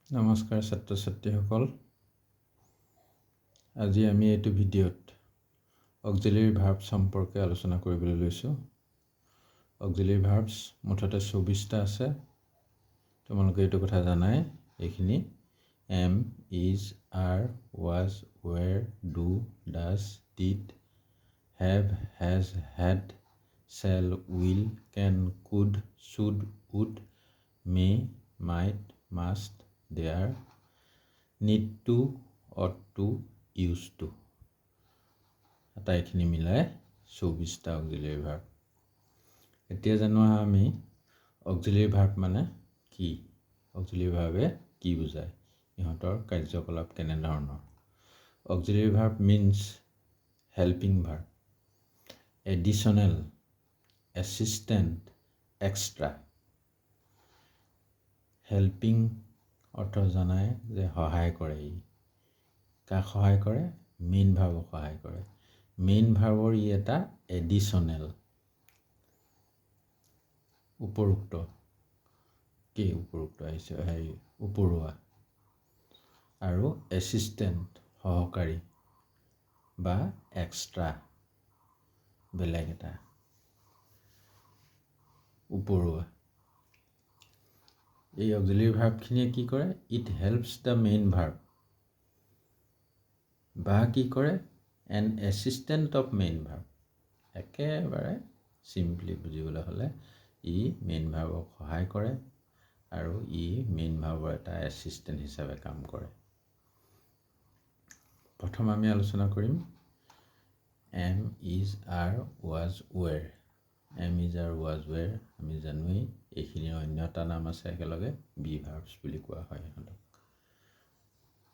নমস্কাৰ ছাত্ৰ ছাত্ৰীসকল। আজি আমি এইটো ভিডিঅ'ত অক্সিলাৰী ভাৰ্বছ সম্পৰ্কে আলোচনা কৰিবলৈ লৈছোঁ। অক্সিলাৰী ভাৰ্বছ মুঠতে 24টা আছে। তোমালোকে এইটো কথা জানাই। এইখিনি am, is, are, was, were, do, does, did, have, has, had, shall, will, can, could, should, would, may, might, must, dare, need to, ought to, use to, আটাইখিনি মিলাই 24টা অক্সিলাৰী ভাৰ্ব। এতিয়া জানো আমি অক্সিলাৰী ভাৰ্ব মানে কি, auxiliary ভাৰ্বে কি বুজায়, ইহঁতৰ কাৰ্যকলাপ কেনেধৰণৰ। Auxiliary verb means helping verb, additional, assistant, extra. Helping অৰ্থ জানাই যে সহায় কৰে। কাক সহায় কৰে? মেইন ভাৰ্বক সহায় কৰে। মেইন ভাৰ্বৰ এটা এডিশ্যনেল, উপৰোক্ত আহিছে উপৰুৱা, আৰু এছিষ্টেণ্ট সহকাৰী বা এক্সট্ৰা বেলেগ এটা উপৰুৱা। এই অক্সিলাৰী ভাৰ্বখিনিয়ে কি কৰে? It helps the main verb, বা কি কৰে? N assistant of main verb. একেবাৰে চিম্পলি বুজিবলৈ হ'লে ই মেইন ভাৰ্বক সহায় কৰে আৰু ই মেইন ভাৰ্বৰ এটা এছিষ্টেণ্ট হিচাপে কাম কৰে। প্ৰথম আমি আলোচনা কৰিম am, is, are, was, were. Am, is, are, was, were আমি জানোৱেই। এইখিনিৰ অন্য এটা নাম আছে একেলগে, বি ভাৰ্বছ বুলি কোৱা হয় সিহঁতক।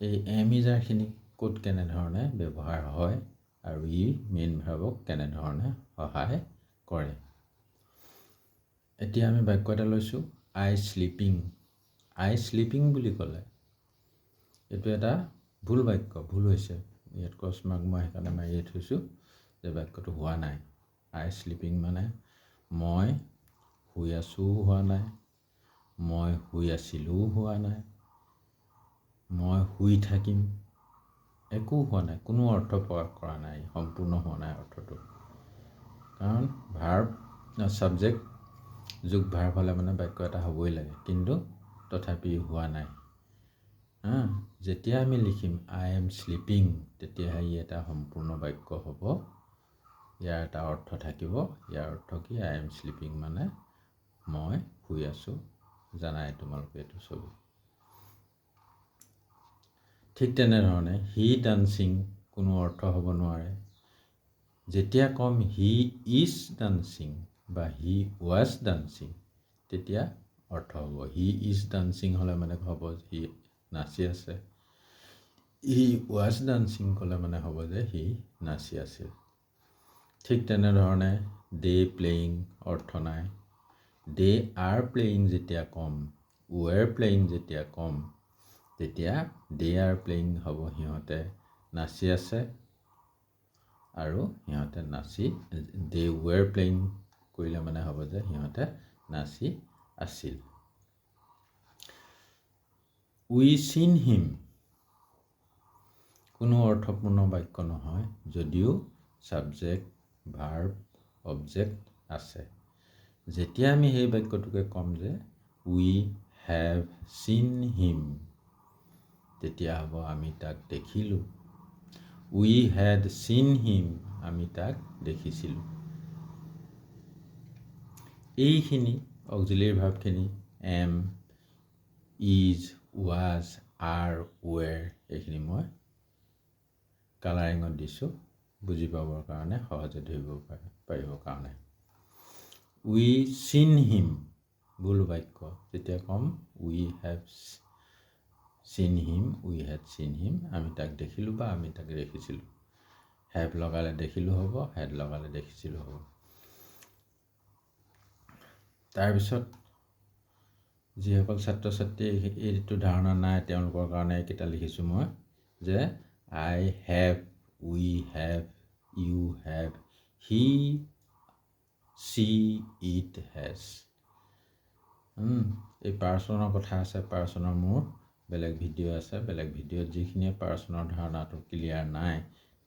এই এম, ইজ, আৰখিনি ক'ত কেনেধৰণে ব্যৱহাৰ হয় আৰু ই মেইন ভাৰ্বক কেনেধৰণে সহায় কৰে। এতিয়া আমি বাক্য এটা লৈছোঁ, আই শ্লিপিং। আই শ্লিপিং বুলি ক'লে এইটো এটা ভুল বাক্য, ভুল হৈছে। ইয়াত ক্ৰছ মাৰ্ক মই সেইকাৰণে মাৰিয়ে থৈছোঁ যে বাক্যটো হোৱা নাই। আই শ্লিপিং মানে মই শুই আছোও হোৱা নাই, মই শুই আছিলোও হোৱা নাই, মই শুই থাকিম, একো হোৱা নাই, কোনো অৰ্থ প্ৰকাশ কৰা নাই, সম্পূৰ্ণ হোৱা নাই অৰ্থটো। কাৰণ ভাৰ্ব ছাবজেক্ট যোগ ভাৰ্ব হ'লে মানে বাক্য এটা হ'বই লাগে, কিন্তু তথাপি হোৱা নাই। যেতিয়া আমি লিখিম আই এম শ্লিপিং, তেতিয়াহে ই এটা সম্পূৰ্ণ বাক্য হ'ব। ইয়াৰ এটা অৰ্থ থাকিব। ইয়াৰ অৰ্থ কি? আই এম শ্লিপিং মানে মই শুই আছোঁ। জানাই তোমালোকে এইটো ছবি। ঠিক তেনেধৰণে হি ডান্সিং কোনো অৰ্থ হ'ব নোৱাৰে। যেতিয়া ক'ম হি ইজ ডান্সিং বা হি ৱাজ ডান্সিং, তেতিয়া অৰ্থ হ'ব। হি ইজ ডান্সিং হ'লে মানে হ'ব হি নাচি আছে। হি ৱাজ ডান্সিং ক'লে মানে হ'ব যে সি নাচি আছিল। ঠিক তেনেধৰণে দে প্লেয়িং অৰ্থ নাই। দে আৰ প্লেয়িং যেতিয়া ক'ম, ৱেৰ প্লেয়িং যেতিয়া ক'ম, তেতিয়া দে আৰ প্লেয়িং হ'ব সিহঁতে নাচি আছে, আৰু সিহঁতে নাচি দে ৱেৰ প্লেয়িং কৰিলে মানে হ'ব যে সিহঁতে নাচি আছিল। উই চিন হিম কোনো অৰ্থপূৰ্ণ বাক্য নহয়, যদিও ছাবজেক্ট, ভাৰ্ব, অবজেক্ট আছে। যেতিয়া আমি সেই বাক্যটোকে ক'ম যে উই হেভ চিন হিম, তেতিয়া হ'ব আমি তাক দেখিলোঁ। উই হেড চিন হিম আমি তাক দেখিছিলোঁ। এইখিনি অক্সিলাৰী ভাৰ্বখিনি am, is, was, are, were এইখিনি মই কালাৰিঙত দিছোঁ বুজি পাবৰ কাৰণে, সহজে ধৰিব পাৰিবৰ কাৰণে। উই চিন হিম ভুল বাক্য। যেতিয়া ক'ম উই হেভ চিন হিম, উই হেড চিন হিম আমি তাক দেখিলোঁ বা আমি তাক দেখিছিলোঁ। হেভ লগালে দেখিলোঁ হ'ব, হেড লগালে দেখিছিলোঁ হ'ব। তাৰপিছত যিসকল ছাত্ৰ ছাত্ৰী এইটো ধাৰণা নাই তেওঁলোকৰ কাৰণে এইকেইটা লিখিছোঁ মই, যে I have, we have, you have, he, she, it has. এই পাৰ্চনৰ কথা আছে, পাৰ্চনৰ মোৰ বেলেগ ভিডিঅ' আছে, বেলেগ ভিডিঅ'ত যিখিনিয়ে পাৰ্চনৰ ধাৰণাটো ক্লিয়াৰ নাই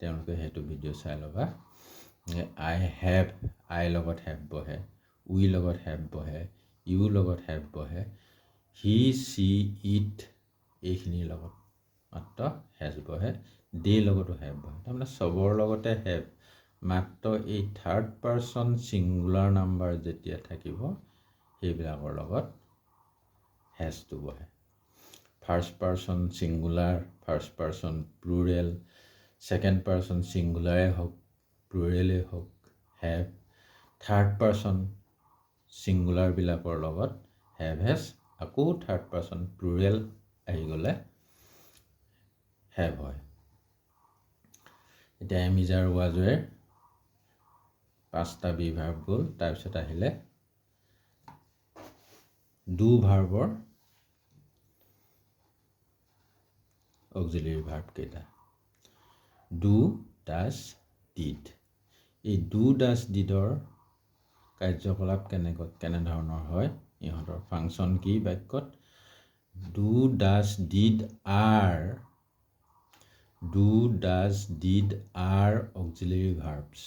তেওঁলোকে সেইটো ভিডিঅ' চাই ল'বা। আই হেভ, আইৰ লগত হেভ বহে, উই লগত হেভ বহে, ইউ লগত হেভ বহে, হি চি ইট এইখিনিৰ লগত মাত্ৰ হেজ বহে, দে লগতো হেভ বহে। তাৰমানে চবৰ লগতে হেভ, মাত্ৰ এই থাৰ্ড পাৰ্চন ছিংগুলাৰ নাম্বাৰ যেতিয়া থাকিব সেইবিলাকৰ লগত হেজটো বহে। First person singular, first person plural, second person ছিংগুলাৰেই হওক প্লুৰেলেই হওক হেভ, থাৰ্ড পাৰ্চন ছিংগুলাৰবিলাকৰ লগত হেভ হেজ, আকৌ থাৰ্ড পাৰ্চন প্লুৰেল আহি গ'লে হেভ হয়। এতিয়া এম ইজ আৰু ৱাজৰ 5টা বি ভাৰ্ব গ'ল। তাৰপিছত আহিলে ডু ভাৰ্বৰ অক্সিলিয়াৰী ভাৰ্ব কেইটা। Do, does, did. এই ডু, ডাজ, ডিডৰ কাৰ্যকলাপ কেনেধৰণৰ হয়, ইহঁতৰ ফাংচন কি বাক্যত। Do, does, did are, do, does, did are auxiliary verbs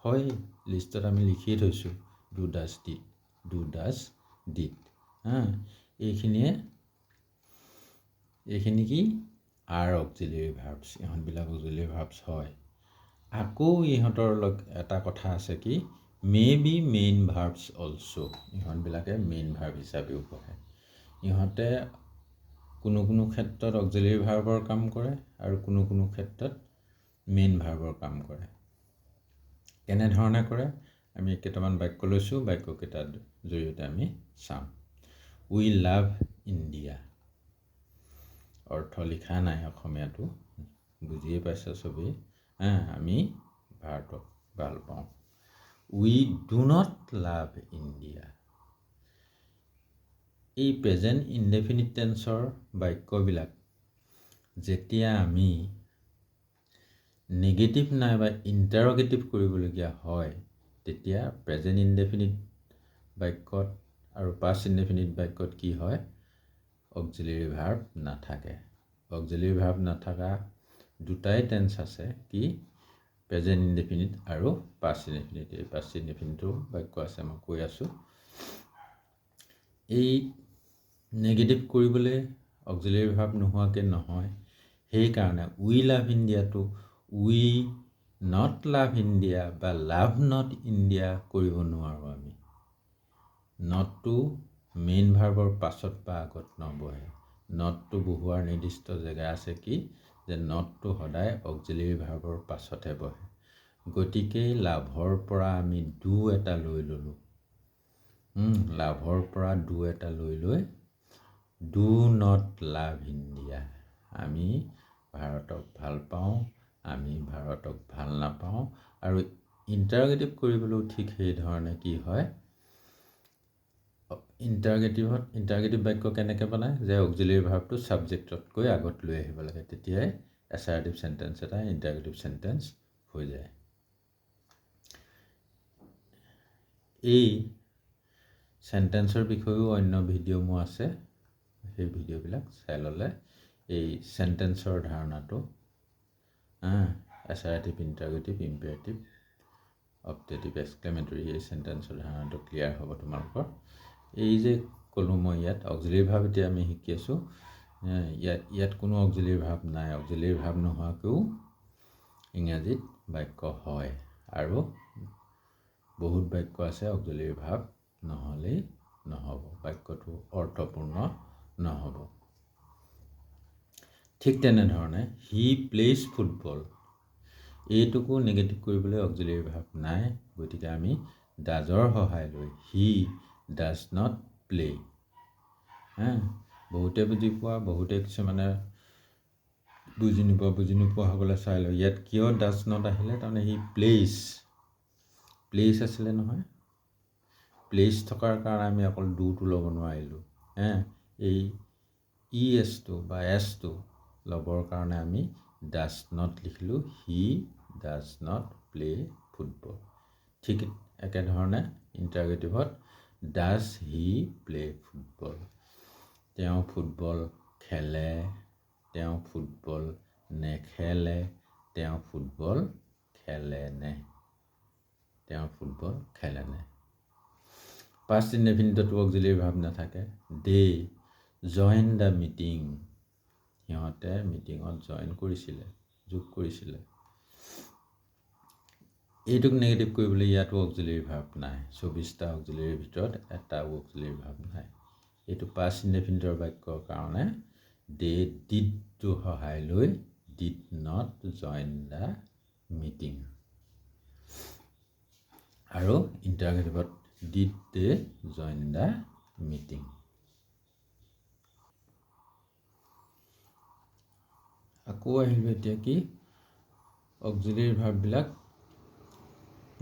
হয়। লিষ্টত আমি লিখিয়ে থৈছোঁ do, does, did, do, does, did. এইখিনি কি আৰ অক্সিলিয়াৰী ভাৰ্বছ, ইহঁতবিলাক অক্সিলিয়াৰী ভাৰ্বছ হয়। আকৌ ইহঁতৰ এটা কথা আছে কি may be main verbs also', ইহঁতবিলাকে মেইন ভাৰ্ব হিচাপেও পঢ়ে। ইহঁতে কোনো ক্ষেত্ৰত অক্সিলিয়াৰী ভাৰ্বৰ কাম কৰে আৰু কোনো ক্ষেত্ৰত মেইন ভাৰ্বৰ কাম কৰে। কেনেধৰণে কৰে আমি কেইটামান বাক্য লৈছোঁ, বাক্যকেইটাৰ জৰিয়তে আমি চাম। উই লাভ ইণ্ডিয়া, অৰ্থ লিখা নাই অসমীয়াটো, বুজিয়ে পাইছে চবেই। আমি ভাৰতক ভাল পাওঁ। উই ডু নট লাভ ইণ্ডিয়া। এই প্ৰেজেণ্ট ইনডেফিনিট টেন্সৰ বাক্যবিলাক যেতিয়া আমি নেগেটিভ নাইবা ইণ্টাৰগেটিভ কৰিবলগীয়া হয় তেতিয়া প্ৰেজেণ্ট ইনডেফিনিট বাক্যত আৰু পাষ্ট ইনডেফিনিট বাক্যত কি হয়, অক্সিলিয়াৰী ভাৰ্ব নাথাকে। অক্সিলিয়াৰী ভাৰ্ব নাথাকা দুটাই টেন্স আছে, কি প্ৰেজেণ্ট ইনডেফিনিট আৰু পাষ্ট ইনডেফিনিট। এই পাষ্ট ইনডেফিনিটো বাক্য আছে, মই কৈ আছোঁ। এই নেগেটিভ কৰিবলৈ অক্সিলিয়াৰী ভাৰ্ব নোহোৱাকৈ নহয়। সেইকাৰণে we love ইণ্ডিয়াটো we not love India বা লাভ নট ইণ্ডিয়া কৰিব নোৱাৰোঁ আমি। নটটো মেইন ভাৰ্বৰ পাছত বা আগত নবহে। নটটো বহুৱাৰ নিৰ্দিষ্ট জেগা আছে কি যে নটটো সদায় অক্সিলিয়াৰী ভাৰ্বৰ পাছতহে বহে। গতিকে লাভৰ পৰা আমি ডু এটা লৈ ল'লোঁ। লাভৰ পৰা ডু এটা লৈ ডু নট লাভ ইণ্ডিয়া, আমি ভাৰতক ভাল পাওঁ, আমি ভাৰতক ভাল নাপাওঁ। আৰু ইণ্টাৰগেটিভ কৰিবলৈও ঠিক সেইধৰণে কি হয়, ইণ্টাৰগেটিভ বাক্য কেনেকৈ বনায় যে অক্সিলিয়াৰী ভাৰ্বটো ছাবজেক্টতকৈ আগত লৈ আহিব লাগে, তেতিয়াই এছাৰ্টিভ চেণ্টেন্স এটা ইণ্টাৰগেটিভ চেণ্টেন্স হৈ যায়। এই চেণ্টেন্সৰ বিষয়েও অন্য ভিডিঅ' মোৰ আছে, সেই ভিডিঅ'বিলাক চাই ল'লে এই চেণ্টেন্সৰ ধাৰণাটো assertive, interrogative, imperative, optative, exclamatory, এই চেণ্টেন্সৰ ধাৰণাটো ক্লিয়াৰ হ'ব তোমালোকৰ। এই যে ক'লোঁ মই ইয়াত অক্সিলিয়াৰী ভাৰ্ব এতিয়া আমি শিকি আছোঁ, ইয়াত কোনো অক্সিলিয়াৰী ভাৰ্ব নাই। অক্সিলিয়াৰী ভাৰ্ব নোহোৱাকৈও ইংৰাজীত বাক্য হয় আৰু বহুত বাক্য আছে অক্সিলিয়াৰী ভাৰ্ব নহ'লেই নহ'ব, বাক্যটো অৰ্থপূৰ্ণ নহ'ব। ঠিক তেনেধৰণে হি প্লেইজ ফুটবল, এইটোকো নেগেটিভ কৰিবলৈ অক্সিলিয়াৰী ভাৰ্ব নাই। গতিকে আমি ডাজৰ সহায় লৈ হি ডাজ নট প্লে। বহুতে বুজি পোৱা, বহুতে কিছুমানে বুজি নোপোৱাসকলে চাই লয় ইয়াত কিয় ডাজ নট আহিলে। তাৰমানে হি প্লেইজ আছিলে নহয়, প্লেইজ থকাৰ কাৰণে আমি অকল ডুটো ল'ব নোৱাৰিলোঁ। এই ই এছটো বা এছটো ল'বৰ কাৰণে আমি ডাজ নট লিখিলোঁ, he does not play football. ঠিক একেধৰণে ইণ্টাৰগেটিভত ডাজ হি প্লে ফুটবল, তেওঁ ফুটবল খেলে তেওঁ ফুটবল নেখেলে তেওঁ ফুটবল খেলেনে তেওঁ ফুটবল খেলেনে Past indefinite auxiliary verb নাথাকে they join the meeting সিহঁতে মিটিঙত জয়েন কৰিছিলে যোগ কৰিছিলে এইটোক নেগেটিভ কৰিবলৈ ইয়াতো অক্সিলাৰী ভাৰ্ব নাই 24টা অক্সিলাৰীৰ ভিতৰত এটা অক্সিলাৰী ভাৰ্ব নাই এইটো past indefinite বাক্যৰ কাৰণে they did টো সহায় লৈ did not join the meeting আৰু ইন্টাৰগেটিভত did they join the meeting আকৌ আহিব এতিয়া কি অক্সিলাৰী ভাৰ্ব বিলাক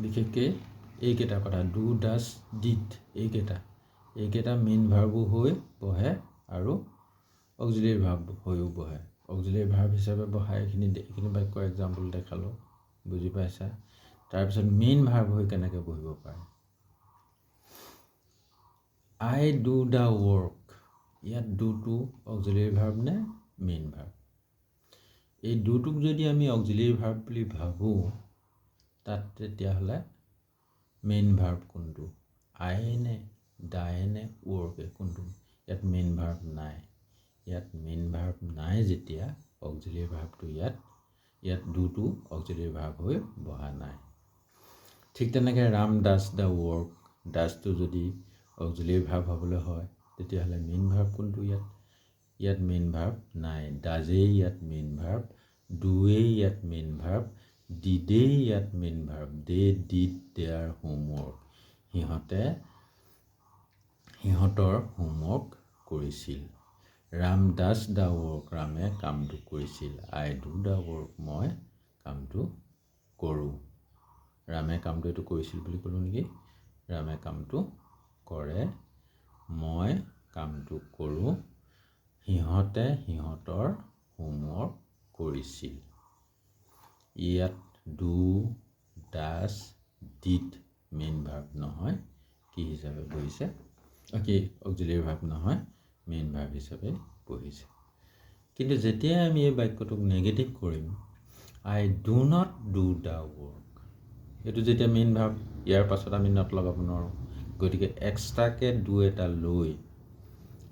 বিশেষকৈ এইকেইটা কথা ডু ডাজ ডিড এইকেইটা মেইন ভাৰ্বো হৈ বহে আৰু অক্সিলাৰী ভাৰ্ব হৈও বহে অক্সিলাৰী ভাৰ্ব হিচাপে বহাই এইখিনি বাক্য এক্সাম্পল দেখালোঁ বুজি পাইছা তাৰপিছত মেইন ভাৰ্ব হৈ কেনেকৈ বহিব পাৰে I do the work ইয়াত do টো অক্সিলাৰী ভাৰ্ব নে মেইন ভাৰ্ব এই দুটোক যদি আমি অক্সিলাৰী ভাৰ্ব বুলি ভাবোঁ তাত তেতিয়াহ'লে মেইন ভাৰ্ব কোনটো I নে die নে work কোনটো ইয়াত মেইন ভাৰ্ব নাই ইয়াত মেইন ভাৰ্ব নাই যেতিয়া অক্সিলাৰী ভাৰ্বটো ইয়াত দুটো অক্সিলাৰী ভাৰ্ব হৈ বহা নাই ঠিক তেনেকৈ ৰাম ডাজ দ্য ৱৰ্ক ডাজটো যদি অক্সিলাৰী ভাৰ্ব হ'বলৈ হয় তেতিয়াহ'লে মেইন ভাৰ্ব কোনটো ইয়াত মেইন ভাৰ্ব নাই ডাজেই ইয়াত মেইন ভাৰ্ব ডুৱেই ইয়াত মেইন ভাৰ্ব ডিডেই ইয়াত main verb they did their homework সিহঁতৰ হোমৱৰ্ক কৰিছিল ৰাম ডাজ দ্য ৱৰ্ক ৰামে কামটো কৰিছিল আই ডু দ্য ৱৰ্ক মই কামটো কৰোঁ ৰামে কামটো এইটো কৰিছিল বুলি ক'লোঁ নেকি ৰামে কামটো কৰে মই কামটো কৰোঁ সিহঁতে সিহঁতৰ হোমৱৰ্ক কৰিছিল ইয়াত do does did main verb নহয় কি হিচাপে বহিছে কি অক্সিলাৰী ভাৰ্ব নহয় মেইন ভাৰ্ব হিচাপে বহিছে কিন্তু যেতিয়া আমি এই বাক্যটোক নেগেটিভ কৰিম I do not do the work এইটো যেতিয়া মেইন ভাৰ্ব ইয়াৰ পাছত আমি নট লগাব নোৱাৰোঁ গতিকে এক্সট্ৰাকৈ ডু এটা লৈ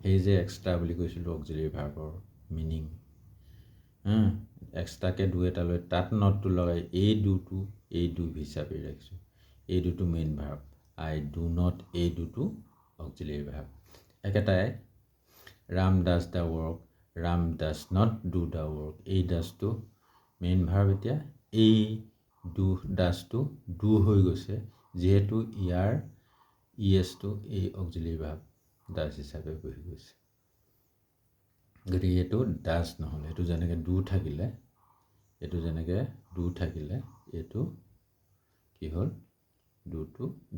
সেই যে এক্সট্ৰা বুলি কৈছিলোঁ অক্সিলাৰী ভাৰ্বৰ মিনিং এক্সট্ৰাকৈ ডু এটা লৈ তাত নটটো লগাই এই ডু হিচাপে ৰাখিছোঁ এই দুটো main verb I do not এই দুটো অক্সিলাৰী ভাৰ্ব একেটাই Ram does the work Ram does not do the work এই ডাজটো মেইন ভাৰ্ব এতিয়া এই ডাজটো ডু হৈ গৈছে যিহেতু ইয়াৰ ইএছটো এই অক্সিলাৰী ভাৰ্ব ডাজ হিচাপে বহি গৈছে গতিকে এইটো ডাজ নহ'লে এইটো যেনেকৈ ডু থাকিলে এইটো কি হ'ল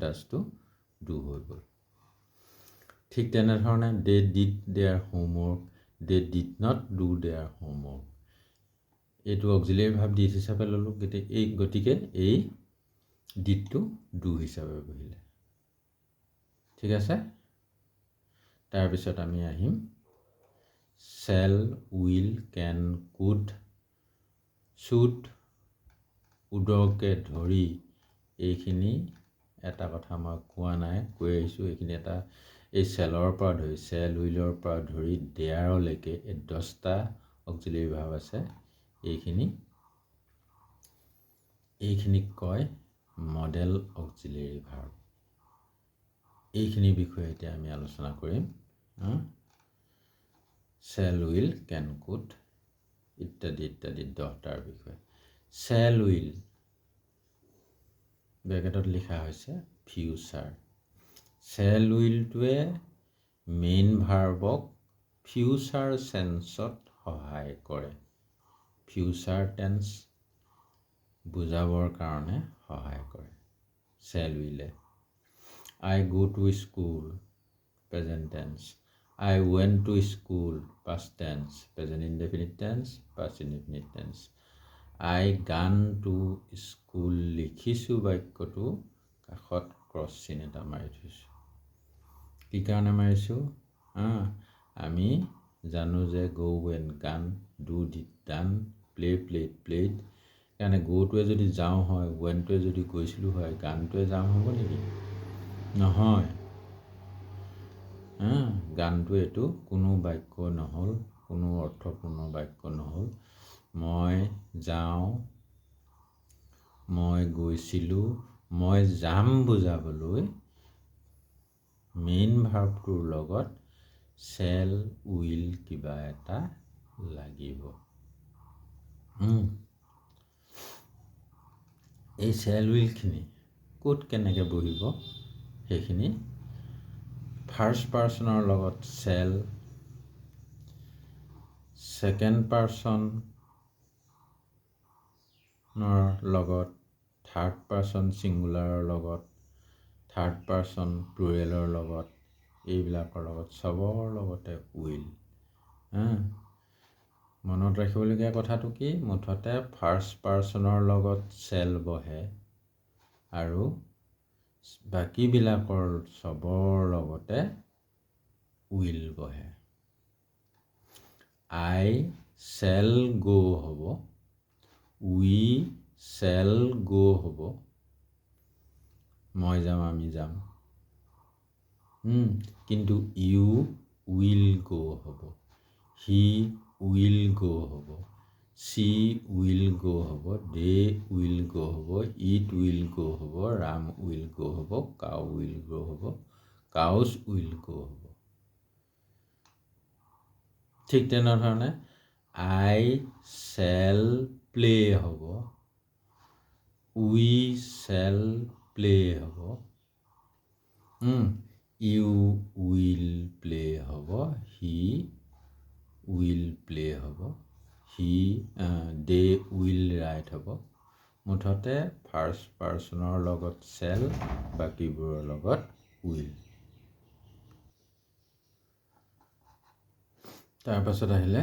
ডাজটো ডু হৈ গ'ল ঠিক তেনেধৰণে they did their homework they did not do their homework এইটো অক্সিলাৰী ভাৰ্ব ডিড হিচাপে ল'লোঁ গতিকে এই ডিডটো ডু হিচাপে বহিলে ঠিক আছে তাৰপিছত আমি আহিম shall will can could should উডকে ধৰি এইখিনি এটা কথা মই কোৱা নাই কৈ আহিছোঁ এইখিনি এটা এই শ্বেলৰ পৰা ধৰি শ্বেল উইলৰ পৰা ধৰি ডেয়াৰলৈকে এই 10টা অক্সিলাৰী ভাৰ্ব আছে এইখিনিক কয় মডেল অক্সিলাৰী ভাৰ্ব এইখিনিৰ বিষয়ে এতিয়া আমি আলোচনা কৰিম শ্বেল উইল কেন কুড ইত্যাদি 10টাৰ বিষয়ে শ্বেল উইল ব্ৰেকেটত লিখা হৈছে ফিউচাৰ শ্বেল উইলটোৱে মেইন ভাৰ্বক ফিউচাৰ টেন্সত সহায় কৰে ফিউচাৰ টেন্স বুজাবৰ কাৰণে সহায় কৰে shell Willey I go to school present tense I went to school past tense present indefinite tense past indefinite tense I gone to school লিখিছোঁ বাক্যটো কাষত ক্ৰছ চিন এটা মাৰি থৈছোঁ কি কাৰণে মাৰিছোঁ আমি জানো যে go went gone, do did done, play played played। কাৰণে গোটোৱে যদি যাওঁ হয়, ৱেনটোৱে যদি গৈছিলোঁ হয়, গানটোৱে যাওঁ হ'ব নেকি? নহয়। গানটো এইটো কোনো বাক্য নহ'ল, কোনো অৰ্থপূৰ্ণ বাক্য নহ'ল। মই যাওঁ, মই গৈছিলোঁ, মই যাম বুজাবলৈ মেইন ভাৰ্বটোৰ লগত চেল উইল কিবা এটা লাগিব। এই চেল উইলখিনি ক'ত কেনেকৈ বহিব সেইখিনি ফাৰ্ষ্ট পাৰ্চনৰ লগত চেল, ছেকেণ্ড পাৰ্চনৰ লগত, থাৰ্ড পাৰ্চন ছিংগুলাৰৰ লগত, থাৰ্ড পাৰ্চন প্লুৰেলৰ লগত, এইবিলাকৰ লগত চবৰ লগতে উইল। মনত ৰাখিবলগীয়া কথাটো কি? মুঠতে ফাৰ্ষ্ট পাৰ্চনৰ লগত চেল বহে আৰু বাকীবিলাকৰ চবৰ লগতে উইল বহে। আই চেল গো হ'ব, উই চেল গো হ'ব, মই যাম আমি যাম। কিন্তু ইউ উইল গো হ'ব, হি উইল গো হ'ব, চি উইল গো হ'ব, দে উইল গো হ'ব, ইট উইল গো হ'ব, ৰাম উইল গো হ'ব, কাউ উইল গো হ'ব, কাউজ উইল গো হ'ব। ঠিক তেনেধৰণে আই চেল প্লে হ'ব, উই চেল প্লে হ'ব, ইউ উইল প্লে হ'ব, হি উইল প্লে হ'ব, দে উইল ৰাইট হ'ব। মুঠতে ফাৰ্ষ্ট পাৰ্চনৰ লগত চেল, বাকীবোৰৰ লগত উইল। তাৰপাছত আহিলে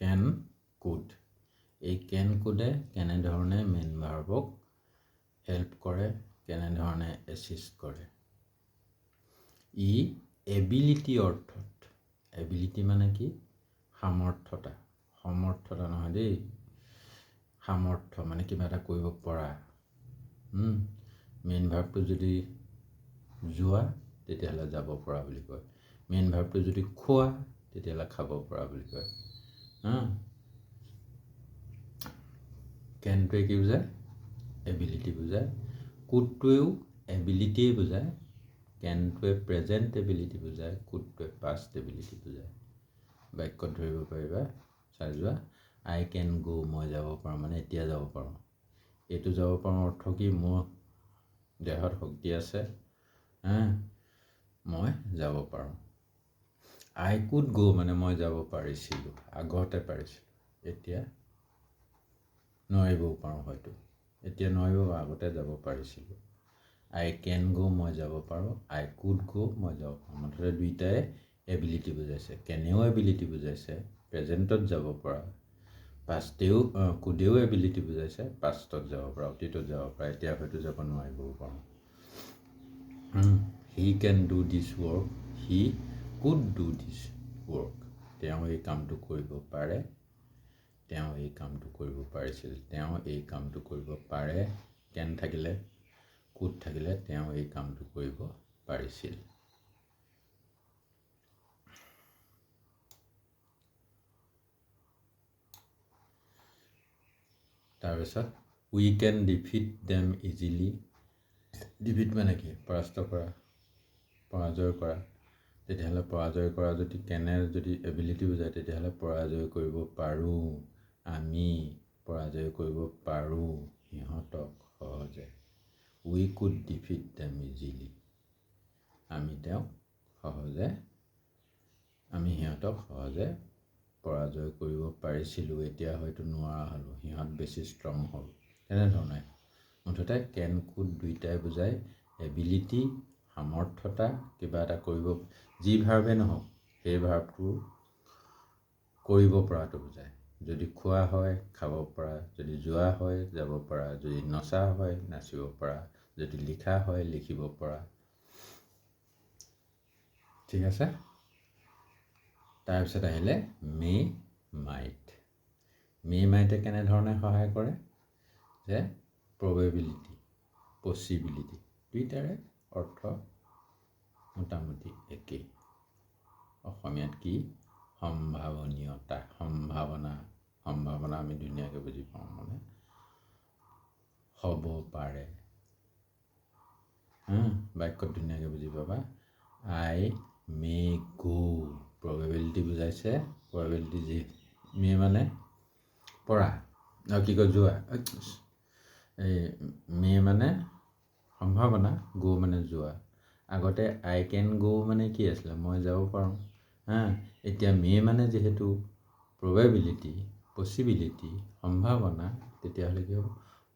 কেন কুড। এই কেন কুডে কেনেধৰণে মেইন ভাৰ্বক হেল্প কৰে, কেনেধৰণে এছিষ্ট কৰে। ই এবিলিটি অৰ্থত, এবিলিটি মানে কি? সামৰ্থ্যতা। সমৰ্থতা নহয় দেই, সামৰ্থ্য মানে কিবা এটা কৰিব পৰা। মেইন ভাৰ্বটো যদি যোৱা তেতিয়াহ'লে যাব পৰা বুলি কয়, মেইন ভাৰ্বটো যদি খোৱা তেতিয়াহ'লে খাব পৰা বুলি কয়। কেনটোৱে কি বুজায়? এবিলিটি বুজায়। কুডটোৱেও এবিলিটিয়ে বুজায়। কেনটোৱে প্ৰেজেণ্ট এবিলিটি বুজায়, কুডটোৱে পাষ্ট এবিলিটি বুজায়। বাক্যত ধৰিব পাৰিবা, চাই যোৱা। আই কেন গো, মই যাব পাৰোঁ মানে এতিয়া যাব পাৰোঁ। এইটো যাব পাৰোঁ অৰ্থ কি? মোৰ দেহত শক্তি আছে, মই যাব পাৰোঁ। আই কুড গো মানে মই যাব পাৰিছিলোঁ, আগতে পাৰিছিলোঁ, এতিয়া নোৱাৰিবও পাৰোঁ হয়তো। এতিয়া নোৱাৰিব, আগতে যাব পাৰিছিলোঁ। আই কেন গো, মই যাব পাৰোঁ, আই কুড গো, মই যাব পাৰোঁ। মুঠতে দুইটাই এবিলিটি বুজাইছে। কেনেও এবিলিটি বুজাইছে, প্ৰেজেণ্টত যাব পৰা, কুডেও এবিলিটি বুজাইছে, পাষ্টত যাব পৰা, অতীতত যাব পৰা, এতিয়া হয়তো যাব নোৱাৰিবও পাৰোঁ। He can do this work, he could do this work. তেওঁ এই কামটো কৰিব পাৰে, তেওঁ এই কামটো কৰিব পাৰিছিল, তেওঁ এই কামটো কৰিব পাৰে। কেন থাকিলে, কুড থাকিলে তেওঁ এই কামটো কৰিব পাৰিছিল। তাৰপিছত we can defeat them easily. Defeat মানে কি? পৰাস্ত কৰা, পৰাজয় কৰা। তেতিয়াহ'লে পৰাজয় কৰা যদি কেনে যদি এবিলিটি বুজায়, তেতিয়াহ'লে পৰাজয় কৰিব পাৰোঁ, আমি পৰাজয় কৰিব পাৰোঁ সিহঁতক সহজে। উই কুড ডিফিট দেম ইজিলি, আমি সিহঁতক সহজে পৰাজয় কৰিব পাৰিছিলোঁ, এতিয়া হয়তো নোৱাৰা হ'লোঁ, সিহঁত বেছি ষ্ট্ৰং হ'ল। তেনেধৰণে মুঠতে কেন কুড দুইটাই বুজায় এবিলিটি, সামৰ্থ্যতা, কিবা এটা কৰিব, যি ভাৰ্বে নহওক সেই ভাৰ্বটো কৰিব পৰাটো বুজায়। যদি খোৱা হয় খাব পৰা, যদি যোৱা হয় যাব পৰা, যদি নচা হয় নাচিব পৰা, যদি লিখা হয় লিখিব পৰা। ঠিক আছে। তাৰপিছত আহিলে মে মাইট। মে মাইটে কেনেধৰণে সহায় কৰে যে প্ৰবেবিলিটি, পচিবিলিটি দুইটাৰে অৰ্থ মোটামুটি একেই। অসমীয়াত কি? সম্ভাৱনীয়তা, সম্ভাৱনা। সম্ভাৱনা আমি ধুনীয়াকৈ বুজি পাওঁ, মানে হ'ব পাৰে। বাক্যত ধুনীয়াকৈ বুজি পাবা। আই মে গ', প্ৰবেবিলিটি বুজাইছে। প্ৰবেবিলিটি যি মে মানে পৰা, আৰু কি কয় যোৱা। এই মে মানে সম্ভাৱনা, গ' মানে যোৱা। আগতে আই কেন গ' মানে কি আছিলে? মই যাব পাৰোঁ। এতিয়া মে মানে যিহেতু প্ৰবেবিলিটি, পচিবিলিটি, সম্ভাৱনা, তেতিয়াহ'লে কি হ'ব?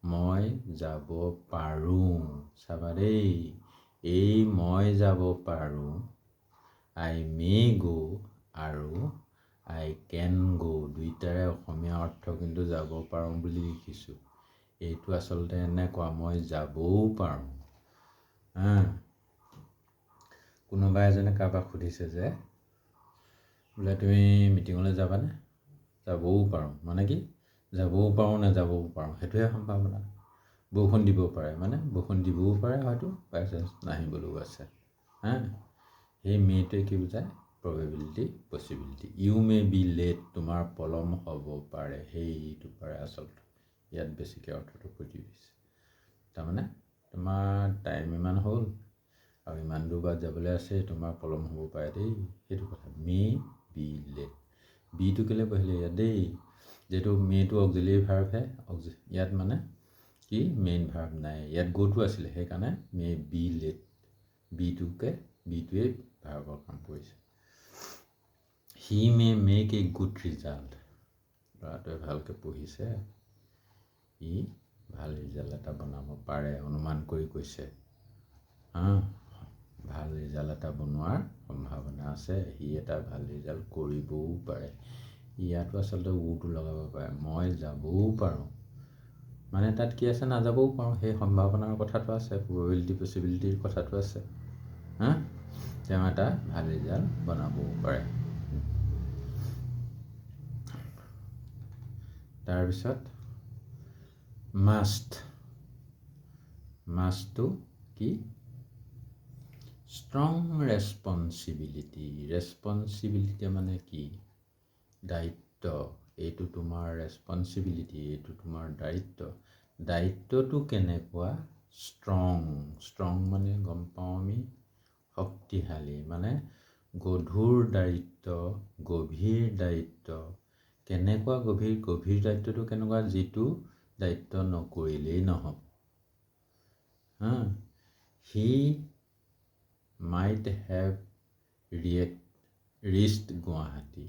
মই যাব পাৰোঁ। চাবা দেই, এই মই যাব পাৰোঁ, আই মে গ' আৰু আই কেন গ' দুইটাৰে অসমীয়া অৰ্থ কিন্তু যাব পাৰোঁ বুলি লিখিছোঁ। এইটো আচলতে এনেকুৱা, মই যাবও পাৰোঁ। কোনোবা এজনে কাৰোবাক সুধিছে যে বোলে তুমি মিটিঙলৈ যাবানে? যাবও পাৰোঁ মানে কি? যাবও পাৰোঁ, নাযাবও পাৰোঁ, সেইটোহে সম্ভাৱনা। বৰষুণ দিব পাৰে, মানে বৰষুণ দিবও পাৰে, হয়তো বাই চান্স নাহিবলৈও আছে। সেই মেটোৱে কি বুজায়? Probability, possibility. You may be late, তোমাৰ পলম হ'ব পাৰে, সেইটো পাৰে আচলতে। ইয়াত বেছিকৈ অৰ্থটো ফুটি দিছে। তাৰমানে তোমাৰ টাইম ইমান হ'ল আৰু ইমান দূৰ বাট যাবলৈ আছে, তোমাৰ পলম হ'ব পাৰে দেই, সেইটো কথা। মে বি লেট। বিটো কেলৈ বহিলে ইয়াত দেই? যিহেতু মেটো অক্সিলিয়েৰী ভাৰ্বহে, ইয়াত মানে কি মেইন ভাৰ্ব নাই, ইয়াত গ'টো আছিলে, সেইকাৰণে মে বি লেট। বিটোৱে ভাৰ্বৰ কাম কৰিছে। He may make a good result. ল'ৰাটোৱে ভালকৈ পঢ়িছে, সি ভাল ৰিজাল্ট এটা বনাব পাৰে, অনুমান কৰি কৈছে। ভাল ৰিজাল্ট এটা বনোৱাৰ সম্ভাৱনা আছে, সি এটা ভাল ৰিজাল্ট কৰিবও পাৰে। ইয়াতো আচলতে উটো লগাব পাৰে, মই যাবও পাৰোঁ, মানে তাত কি আছে? নাযাবও পাৰোঁ, সেই সম্ভাৱনাৰ কথাটো আছে, প্ৰবেবিলিটি, পচিবিলিটিৰ কথাটো আছে। তেওঁ এটা ভাল ৰিজাল্ট বনাবও পাৰে। তাৰপিছত মাষ্ট। মাষ্টটো কি? Strong responsibility. ৰেছপনচিবিলিটি মানে কি? দায়িত্ব। এইটো তোমাৰ ৰেছপনচিবিলিটি, এইটো তোমাৰ দায়িত্ব। দায়িত্বটো কেনেকুৱা? ষ্ট্ৰং। ষ্ট্ৰং মানে গম পাওঁ আমি শক্তিশালী, মানে গধুৰ দায়িত্ব, গভীৰ দায়িত্ব। কেনেকুৱা গভীৰ? গভীৰ দায়িত্বটো কেনেকুৱা? যিটো দায়িত্ব নকৰিলেই নহ'ব। হি মাইট হেভ ৰিচড গুৱাহাটী।